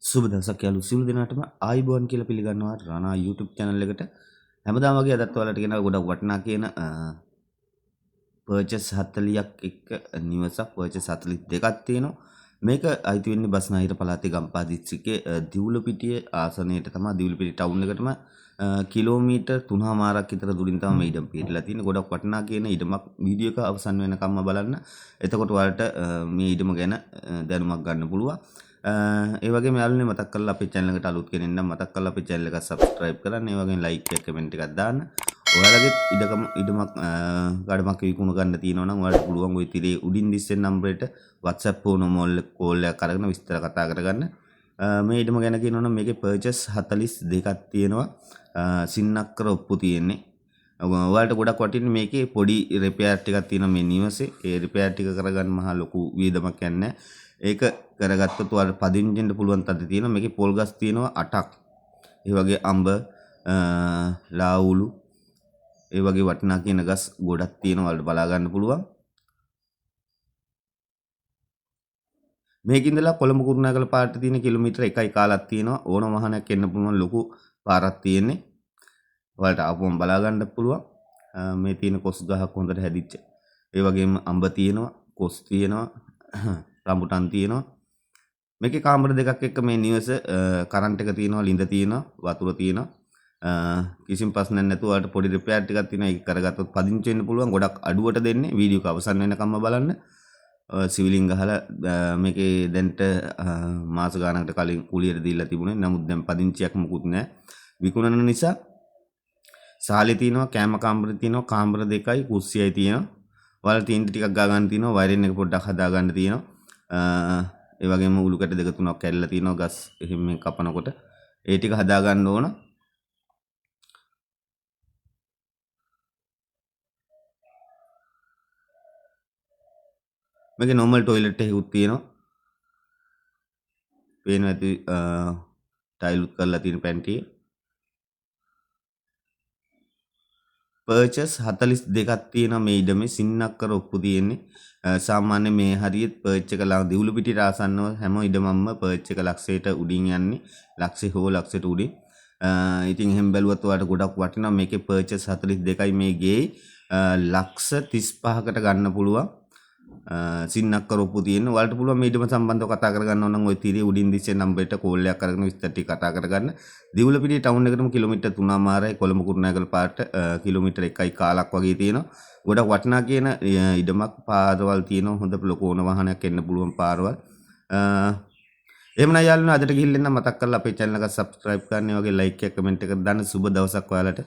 සුබ දවසක් යාළු සියලු දෙනාටම ආයිබෝන් කියලා පිළිගන්නවා රානා YouTube channel එකට. හැමදාම වගේ අදත් ඔයාලට කියන ගොඩක් වටිනා කියන purchase 40ක් එක්ක නිවසක් purchase 42ක් තියෙනවා. මේක අයිති වෙන්නේ බස්නාහිර පළාතේ ගම්පහ දිස්ත්‍රික්කයේ දිවුලපිටියේ ආසනයේට තමයි දිවුලපිටිය ටවුන් එකටම කිලෝමීටර් 3මාරක් විතර දුරින් තමයි මේ ඉඩම පිටලා තියෙන්නේ. ගොඩක් වටිනා කියන ඉඩමක් වීඩියෝ එක අවසන් වෙනකම්ම බලන්න. එතකොට ඔයාලට මේ ඉඩම ගැන දැනුමක් ගන්න පුළුවන්. ඒ වගේම යාළුවනේ මතක් කරලා අපේ channel එකට අලුත් කෙනෙක් නම් මතක් කරලා අපේ channel එක subscribe කරන්න. ඒ වගේම like එක comment එකක් දාන්න. ඔයාලගේ ඉඩමක් ගඩමක් විකුණ ගන්න තියෙනවා නම් ඔයාලට පුළුවන් ওই තිරේ උඩින් දිස්සෙන නම්බරයට WhatsApp ෆෝන් කෝල් එකක් අරගෙන විස්තර කතා කරගන්න. මේ ඉඩම ගැන කියනවා නම් මේකේ purchase 42ක් තියෙනවා. සින්නක්කර ඔප්පු තියෙන්නේ. ඔයාලට ගොඩක් වටින්නේ මේකේ පොඩි රිපෙයාර් ටිකක් තියෙනවා මේ නිවසේ. ඒ රිපෙයාර් ටික කරගන්න මහා ලොකු වියදමක් යන්නේ. ඒක කරගත්තොත් ඔයාලට පදිංචිෙන්න පුළුවන් තත්ත්වය තියෙනවා. මේකේ පොල් ගස් තියෙනවා 8ක්. ඒ වගේ අඹ ලාවුලු ඒ වගේ වටිනා කියන ගස් ගොඩක් තියෙනවා. ඔයාලට බලා ගන්න පුළුවන්. මේකින්දලා කොළඹ කුරුණෑගල පාරට තියෙන කිලෝමීටර 1යි කාලක් තියෙනවා. ඕන වාහනයක් එන්න පුළුවන් ලොකු පාරක් තියෙන්නේ. ඔයාලට ආපුවම බලා ගන්න පුළුවන්. මේ තියෙන කොස් ගහක් හොඳට හැදිච්ච. ඒ වගේම අඹ තියෙනවා, කොස් තියෙනවා, රම්බුටන් තියෙනවා. මේකේ කාමර දෙකක් එක්ක මේ නිවස කරන්ට් එක තියෙනවා, ළිඳ තියෙනවා, වතුර තියෙනවා. කිසිම ප්‍රශ්නයක් නැතුව ඔයාලට පොඩි රිපෙයාර් ටිකක් තියෙනවා. ඒක කරගත්තොත් පදිංචි වෙන්න පුළුවන්. ගොඩක් අඩුවට දෙන්නේ. වීඩියෝ එක අවසන් වෙනකම්ම බලන්න. සිවිලින් ගහලා මේකේ දැන්ට මාස ගානකට කලින් කුලියට දීලා තිබුණේ. නමුත් දැන් පදිංචියක් මොකුත් නැහැ. විකුණන නිසා සාලේ තියෙනවා, කෑම කාමර තියෙනවා, කාමර දෙකයි, කුස්සියයි තියෙනවා. ඔයාලා තියෙන ටිකක් ගා ගන්න තියෙනවා. වයරින් එක පොඩ්ඩක් හදා ගන්න තියෙනවා. ඒ වගේම උළු කැට දෙක තුනක් කැඩලා තියෙනවා ගස් එහෙම මේ කපනකොට. ඒ ටික හදා ගන්න ඕන. මේකේ normal toilet එකකුත් තියෙනවා. පේනවා ඇති ටයිල් උත් කරලා තියෙන පැන්ටියේ. purchase 42ක් තියෙනවා මේ ඉඩමේ. සින්නක්කර ඔප්පු තියෙන්නේ. සාමාන්‍ය මේ හරියට පර්ච් එක ලා දිවුලපිටියට ආසන්නව හැම ඉඩමක්ම පර්ච් එක ලක්ෂයට උඩින් යන්නේ. ලක්ෂය හෝ ලක්ෂයට උඩින්. ඉතින් එහෙම බැලුවත් ඔයාලට ගොඩක් වටිනවා. මේකේ purchase 42යි මේ ගේ ලක්ෂ 35කට ගන්න පුළුවන්. සින්නක්කර ඔප්පු තියෙන. ඔයාලට පුළුවන් මේ ඉඩම සම්බන්ධව කතා කරගන්න ඕන නම් ওই තිරේ උඩින් දිස්සේ නම්බරයට කෝල් එකක් අරගෙන විස්තර ටික කතා කරගන්න. දිවුලපිටිය ටවුන් එකටම කිලෝමීටර් 3මාරයි. කොළඹ කුරුණෑගල පාරට කිලෝමීටර් 1යි කාලක් වගේ තියෙනවා. ගොඩක් වටිනා කියන ඉඩමක්. පාරවල් තියෙනවා. හොඳ ලොකු ඕන වාහනයක් එන්න පුළුවන් පාරවල්. එහෙමනම් යාළුවනේ අදට ගිහින් එන්න මතක් කරලා අපේ channel එක subscribe කරන්න. ඒ වගේ like එක comment එකක් දාන්න. සුබ දවසක් ඔයාලට.